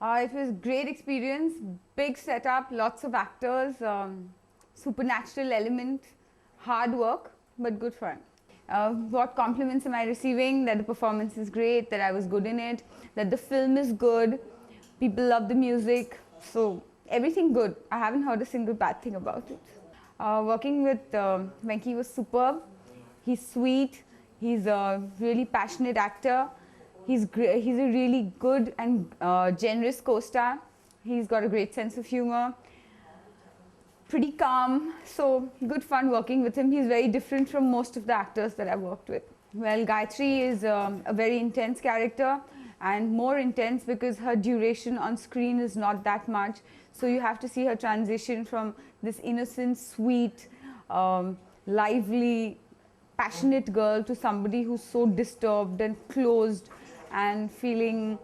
It was great experience, big setup, lots of actors, supernatural element, hard work, but good fun. What compliments am I receiving? That the performance is great, that I was good in it, that the film is good, people love the music, so everything good. I haven't heard a single bad thing about it. Working with Venki was superb. He's sweet, he's a really passionate actor. He's a really good and generous co-star. He's got a great sense of humor. Pretty calm, so good fun working with him. He's very different from most of the actors that I've worked with. Well, Gayatri is a very intense character, and more intense because her duration on screen is not that much. So you have to see her transition from this innocent, sweet, lively, passionate girl to somebody who's so disturbed and closed and feeling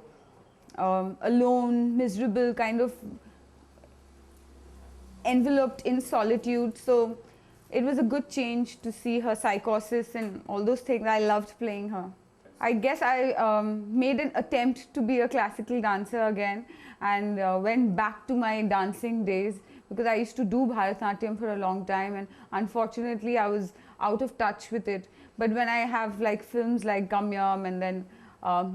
alone, miserable, kind of enveloped in solitude. So it was a good change to see her psychosis and all those things. I loved playing her. I guess I made an attempt to be a classical dancer again and went back to my dancing days, because I used to do Bharatanatyam for a long time, and unfortunately I was out of touch with it. But when I have like films like Gamyam and then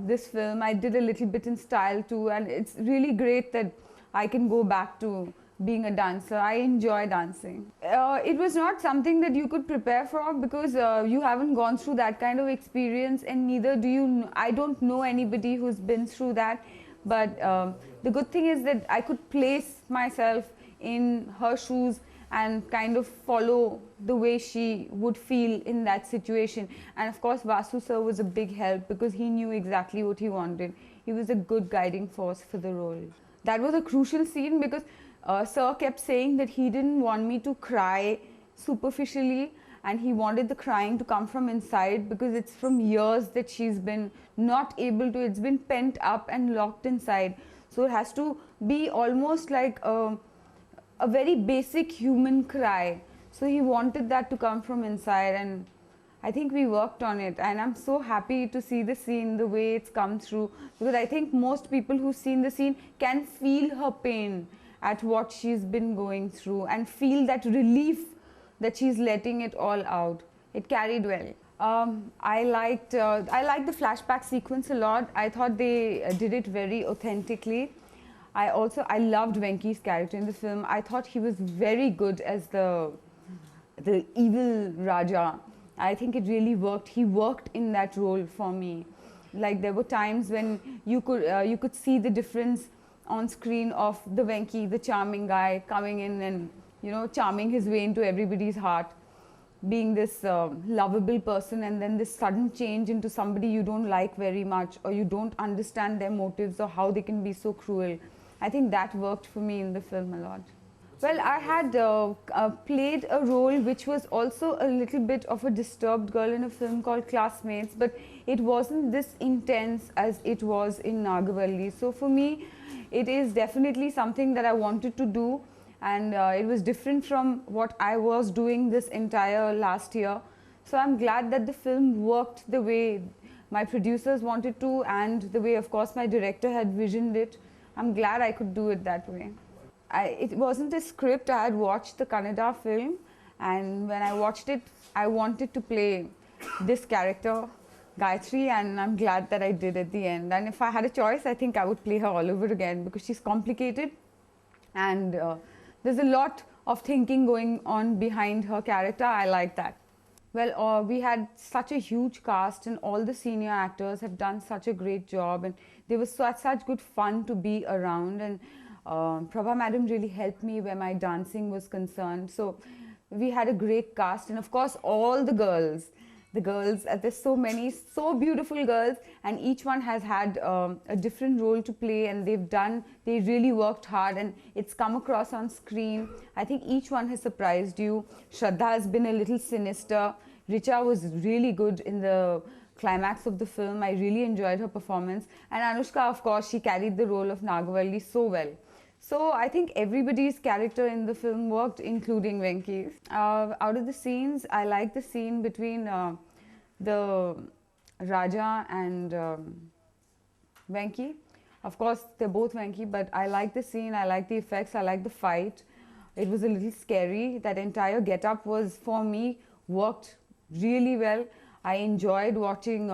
this film, I did a little bit in style too, and it's really great that I can go back to being a dancer. I enjoy dancing. It was not something that you could prepare for, because you haven't gone through that kind of experience, and neither do you. I don't know anybody who's been through that, but the good thing is that I could place myself in her shoes and kind of follow the way she would feel in that situation. And of course Vasu sir was a big help, because he knew exactly what he wanted. He was a good guiding force for the role. That was a crucial scene, because sir kept saying that he didn't want me to cry superficially, and he wanted the crying to come from inside, because it's from years that she's been not able to, it's been pent up and locked inside. So it has to be almost like a very basic human cry. So he wanted that to come from inside, and I think we worked on it, and I'm so happy to see the scene the way it's come through, because I think most people who've seen the scene can feel her pain at what she's been going through and feel that relief that she's letting it all out. It carried well. I liked the flashback sequence a lot. I thought they did it very authentically. I loved Venki's character in the film. I thought he was very good as the evil Raja. I think it really worked. He worked in that role for me. Like, there were times when you could see the difference on screen of the Venki, the charming guy, coming in and, you know, charming his way into everybody's heart, being this lovable person, and then this sudden change into somebody you don't like very much, or you don't understand their motives or how they can be so cruel. I think that worked for me in the film a lot. Well, I had played a role which was also a little bit of a disturbed girl in a film called Classmates, but it wasn't this intense as it was in Nagavalli. So for me, it is definitely something that I wanted to do, and it was different from what I was doing this entire last year. So I'm glad that the film worked the way my producers wanted to, and the way, of course, my director had visioned it. I'm glad I could do it that way. It wasn't a script. I had watched the Kannada film, and when I watched it, I wanted to play this character, Gayatri, and I'm glad that I did at the end. And if I had a choice, I think I would play her all over again, because she's complicated, and there's a lot of thinking going on behind her character. I like that. Well, we had such a huge cast, and all the senior actors have done such a great job, and they were such good fun to be around. And Prabha madam really helped me where my dancing was concerned. So we had a great cast, and of course all the girls, there's so many, so beautiful girls, and each one has had a different role to play, and they really worked hard, and it's come across on screen. I think each one has surprised you. Shraddha has been a little sinister. Richa was really good in the climax of the film. I really enjoyed her performance. And Anushka, of course, she carried the role of Nagavalli so well. So I think everybody's character in the film worked, including Venki's. Out of the scenes, I like the scene between the Raja and Venki. Of course, they're both wanky, but I like the scene, I like the effects, I like the fight. It was a little scary. That entire get-up was, for me, worked really well. I enjoyed watching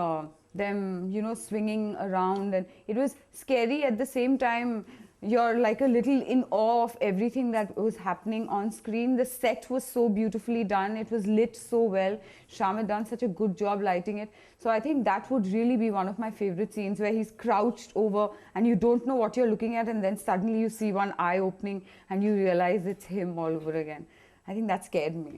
them, you know, swinging around, and it was scary at the same time. You're like a little in awe of everything that was happening on screen. The set was so beautifully done. It was lit so well. Sham had done such a good job lighting it. So I think that would really be one of my favorite scenes, where he's crouched over and you don't know what you're looking at, and then suddenly you see one eye opening and you realize it's him all over again. I think that scared me.